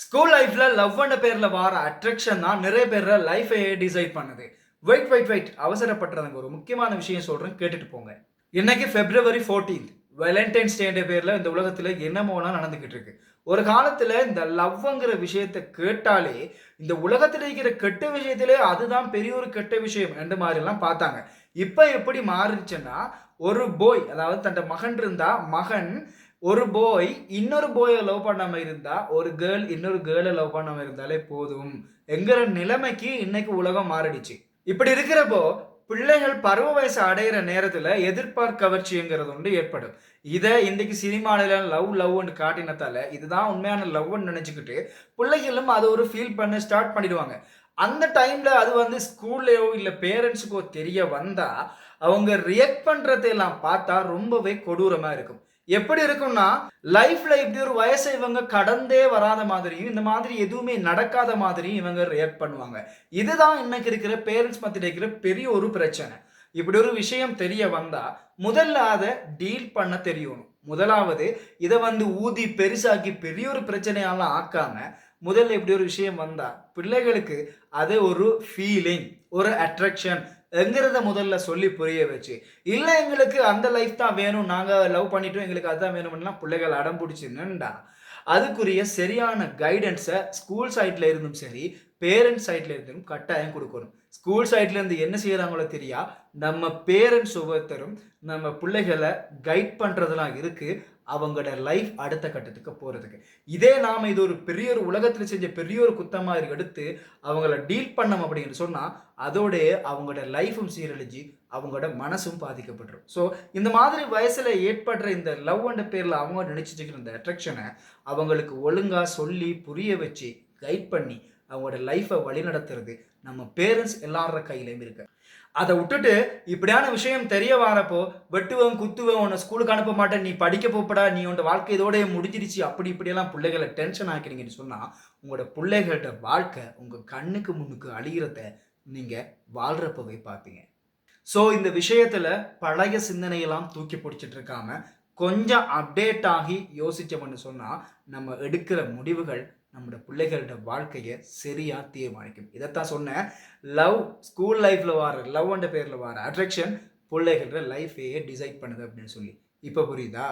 School லைஃப்ல லவ்ன்ற பேர்ல வார அட்ராக்ஷன் தான் நிறைய பேர லைஃபையே டிசைட் பண்ணுது. வெயிட் அவசரப்பட்டுறாதீங்க. ஒரு முக்கியமான விஷயம் சொல்றேன் கேட்டுட்டு போங்க. இன்னைக்கு February 14th வேலண்டைன்ஸ் டேன்ற பேர்ல இந்த உலகத்துல என்னமோலாம் நடந்துகிட்டு இருக்கு. ஒரு காலத்துல இந்த லவ்ங்கிற விஷயத்த கேட்டாலே இந்த உலகத்துல இருக்கிற கெட்ட விஷயத்திலே அதுதான் பெரிய ஒரு கெட்ட விஷயம் என்ற மாதிரிலாம் பார்த்தாங்க. இப்ப எப்படி மாறிடுச்சுன்னா, ஒரு போய் அதாவது தன்ட மகன் இருந்தா மகன் ஒரு போய் இன்னொரு போய லவ் பண்ணாம இருந்தா, ஒரு கேர்ள் இன்னொரு கேர்ள லவ் பண்ணாம இருந்தாலே போதும் என்கிற நிலைமைக்கு இன்னைக்கு உலகம் மாறிடுச்சு. இப்படி இருக்கிறப்போ, பிள்ளைகள் பருவ வயசு அடையிற நேரத்துல எதிர்பார்ப்பு கவர்ச்சிங்கிறது ஒன்று ஏற்படும். இத இன்னைக்கு சினிமால லவ்ன்னு காட்டினதால, இதுதான் உண்மையான லவ்ன்னு நெனச்சுக்கிட்டு, பிள்ளைகளும் அத ஒரு ஃபீல் பண்ண ஸ்டார்ட் பண்ணிடுவாங்க. அந்த டைம்ல அது வந்து ஸ்கூல்லயோ இல்ல பேரண்ட்ஸ்க்கோ தெரிய வந்தா, அவங்க ரியாக்ட் பண்றதெல்லாம் பார்த்தா ரொம்பவே கொடூரமா இருக்கும். எப்படி இருக்கும்னா, லைஃப்ல இப்படி ஒரு வயச இவங்க கடந்தே வராத மாதிரியும், இந்த மாதிரி எதுவுமே நடக்காத மாதிரியும் இவங்க ரியாக்ட் பண்ணுவாங்க. இதுதான் இன்னைக்கு இருக்கிற பேரண்ட்ஸ் மத்தியில இருக்கிற பெரிய ஒரு பிரச்சனை. இப்படி ஒரு விஷயம் தெரிய வந்தா, முதல்ல அத டீல் பண்ண தெரியணும். முதலாவது இத வந்து ஊதி பெருசாக்கி பெரிய ஒரு பிரச்சனையாலாம் ஆக்காம, முதல்ல இப்படி ஒரு விஷயம் வந்தா, பிள்ளைகளுக்கு அது ஒரு ஃபீலிங், ஒரு அட்ராக்ஷன் என்கிறத முதல்ல சொல்லி புரிய வச்சு, இல்ல எங்களுக்கு அந்த லைஃப் தான் வேணும், நாங்க லவ் பண்ணிட்டோம், எங்களுக்கு அதான் வேணும்னுலாம் பிள்ளைகள் அடம் புடிச்சு நின்றா, அதுக்குரிய சரியான கைடன்ஸ ஸ்கூல் சைட்ல இருந்தும் சரி, பேரண்ட்ஸ் சைட்ல இருந்தும் கட்டாயம் குடுக்கணும். ஸ்கூல் சைட்ல இருந்து என்ன செய்றாங்களோ தெரியா, நம்ம பேரண்ட்ஸ் ஒவ்வொருத்தரும் நம்ம பிள்ளைகள கைட் பண்றதெல்லாம் இருக்கு. அவங்களோட லைஃப் அடுத்த கட்டத்துக்கு போறதுக்கு. இதே நாம இது ஒரு பெரிய ஒரு உலகத்துல செஞ்ச பெரிய ஒரு குத்தமா எடுத்து அவங்கள டீல் பண்ணோம் அப்படின்னு சொன்னா, அதோடயே அவங்களோட லைஃப்பும் சீரழிஞ்சு, அவங்களோட மனசும் பாதிக்கப்பட்டுரும். ஸோ இந்த மாதிரி வயசுல ஏற்படுற இந்த லவ்ன்ற பேர்ல அவங்க நினைச்சுட்டு இருக்கிற இந்த அட்ராக்ஷன அவங்களுக்கு ஒழுங்கா சொல்லி, புரிய வச்சு, கைட் பண்ணி, அவங்களோட லைஃப்ப வழிநடத்துறது நம்ம பேரண்ட்ஸ் எல்லார் கையிலயும் இருக்கு. அத உட்டுட்டு இப்படியான விஷயம் தெரிய வரப்போ, வெட்டுவேன், குத்துவேன், உன்ன ஸ்கூலுக்கு அனுப்ப மாட்டேன், நீ படிக்க போப்படா, நீ உன்ட வாழ்க்கை இதோடயே முடிஞ்சிருச்சு, அப்படி இப்படியெல்லாம் புள்ளைகள டென்ஷன் ஆக்கிறீங்கன்னு சொன்னா, உங்களோட புள்ளைகளோட வாழ்க்கை உங்க கண்ணுக்கு முன்னுக்கு அழியிறத நீங்க வாழ்றப்பவே பார்ப்பீங்க. ஸோ இந்த விஷயத்துல பழைய சிந்தனையெல்லாம் தூக்கி பிடிச்சிட்டு இருக்காம, கொஞ்சம் அப்டேட் ஆகி யோசிச்சோம்னு சொன்னா, நம்ம எடுக்கிற முடிவுகள் நம்முடைய பிள்ளைகளோட வாழ்க்கைய சரியா தீர்மானிக்கும். இதத்தான் சொன்னேன். லவ் ஸ்கூல் லைஃப்ல வார லவ்ன்ற பேர்ல வார அட்ராக்ஷன் பிள்ளைகளோட லைஃப்பையே டிசைட் பண்ணுது அப்படின்னு சொல்லி. இப்ப புரியுதா?